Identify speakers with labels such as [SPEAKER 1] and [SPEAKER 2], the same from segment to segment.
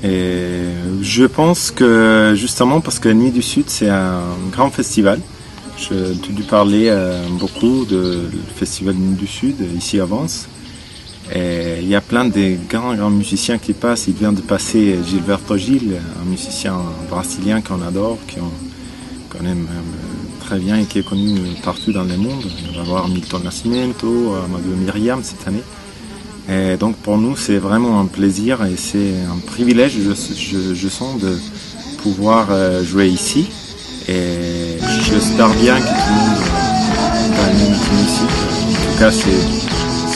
[SPEAKER 1] Et je pense que justement parce que la Nuit du Sud c'est un grand festival. J'ai entendu parler beaucoup du festival Nuit du Sud ici à Vence. Et il y a plein de grands musiciens qui passent. Il vient de passer Gilberto Gil, un musicien brésilien qu'on adore, qu'on aime très bien et qui est connu partout dans le monde. On va voir Milton Nascimento, Amadou Myriam cette année. Et donc pour nous c'est vraiment un plaisir et c'est un privilège, je sens, de pouvoir jouer ici. Et j'espère bien que tout le monde va aimer ici. En tout cas, ce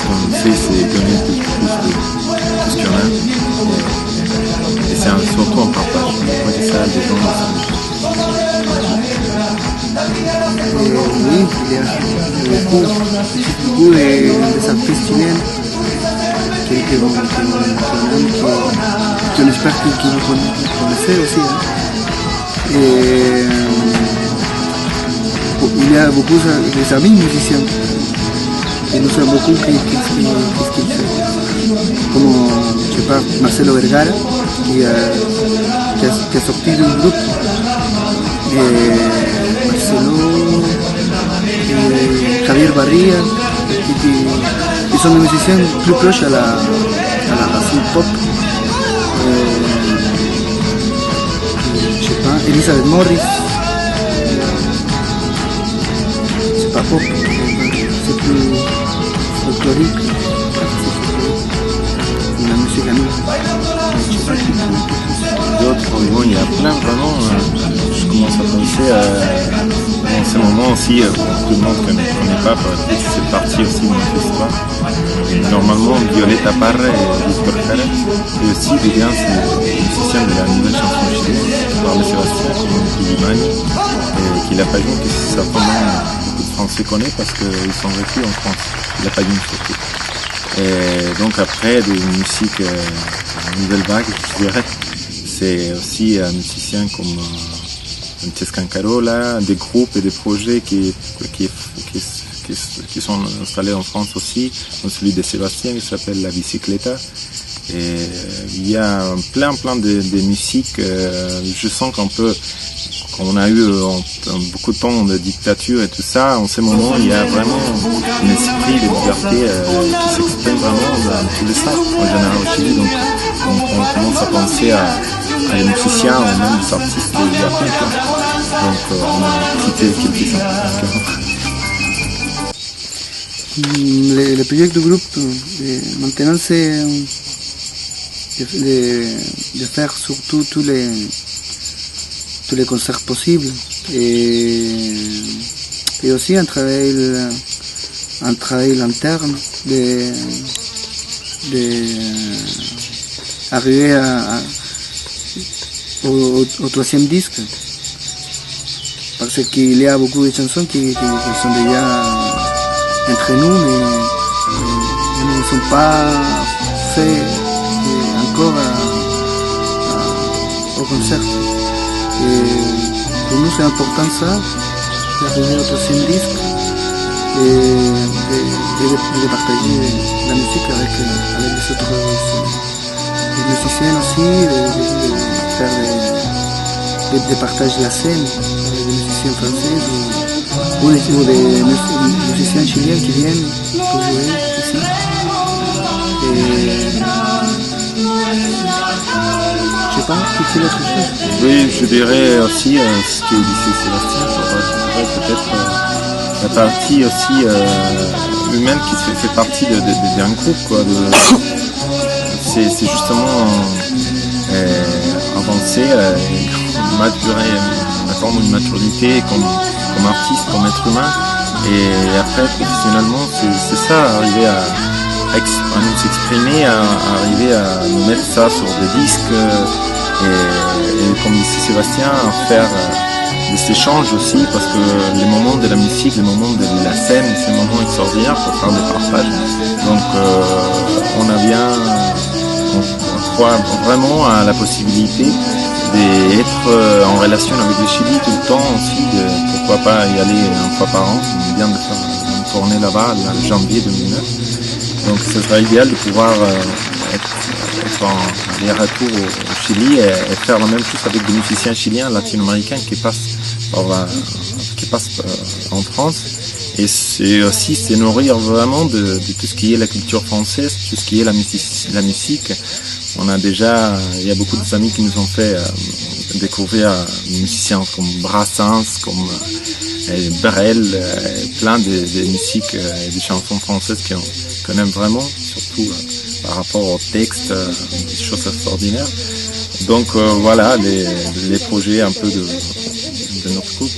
[SPEAKER 1] qu'on fait, c'est donner plus de tout ce qu'il y en a. Et c'est surtout un partage. On fait ça à des gens ensemble.
[SPEAKER 2] Oui, il y a beaucoup des artistes chileens qu'on espère que vous connaissez aussi. Et il y a beaucoup d'amis musiciens et nous savons beaucoup qu'est-ce qu'il fait. Comme, je sais pas, Marcelo Vergara qui a sorti d'un groupe. Marcelo, Javier Barría, qui sont des musiciens plus proches à la pop. Je sais pas, Elizabeth Morris, c'est pas pop, c'est plus folklorique, la musique à nous. Je sais pas
[SPEAKER 1] D'autres, bon, il y a plein vraiment. Je commence à penser dans ces moments aussi, beaucoup de monde ne connaît pas, c'est partie aussi de notre histoire. Normalement, Violeta Parra et Victor Jara, et aussi des gars, c'est des musiciens de la nouvelle chanson chilienne, par le Sébastien, comme Kilimani, et qu'il a pas joué, que certainement beaucoup de Français connaissent parce qu'ils sont vécus en France. Il n'a pas joué surtout. Et donc après, des musiques nouvelle vague, je dirais, c'est aussi un musicien comme Francesca Carola, des groupes et des projets qui sont installés en France aussi, comme celui de Sébastien qui s'appelle La Bicicleta. Et il y a plein de musiques. Je sens qu'on a eu beaucoup de temps de dictature et tout ça. En ces moments, il y a vraiment un esprit de liberté qui s'exprime vraiment dans tous les sens en général au Chili. Donc on commence à penser à les musiciens ou même des artistes de Japon. Donc on a quitté quelques ans.
[SPEAKER 2] Le projet du groupe maintenant c'est de faire surtout tous les concerts possibles et aussi un travail interne arriver au troisième disque parce qu'il y a beaucoup de chansons qui sont déjà entre nous mais ne sont pas faits encore au concert. Et pour nous c'est important ça, d'arriver au troisième disque et de partager la musique avec les autres musiciens aussi, de faire des partages de la scène avec des musiciens français ou des musiciens chiliens qui viennent pour jouer ici. Et je sais pas, qu'est-ce l'autre chose?
[SPEAKER 1] Oui, je dirais aussi ce que disait Sébastien, peut-être la partie aussi humaine qui fait partie d'un groupe, quoi. C'est justement avancer, maturer, attendre une maturité comme artiste, comme être humain. Et après, professionnellement, c'est ça, arriver à nous exprimer, à arriver à nous mettre ça sur des disques et comme disait Sébastien, faire des échanges aussi, parce que les moments de la musique, les moments de la scène, c'est des moments extraordinaires pour faire des partages. Donc on croit vraiment à la possibilité d'être en relation avec le Chili tout le temps aussi, pourquoi pas y aller une fois par an. On vient de faire une tournée là-bas en janvier 2009. Donc ce serait idéal de pouvoir être en aller-retour au Chili et faire la même chose avec des musiciens chiliens, latino-américains qui passent en France. Et c'est aussi se nourrir vraiment de tout ce qui est la culture française, tout ce qui est la musique. Il y a beaucoup d'amis qui nous ont fait découvrir des musiciens comme Brassens, comme Brel, plein de musiques et des chansons françaises qu'on aime vraiment, surtout par rapport au texte, des choses extraordinaires. Donc voilà les projets un peu de notre groupe.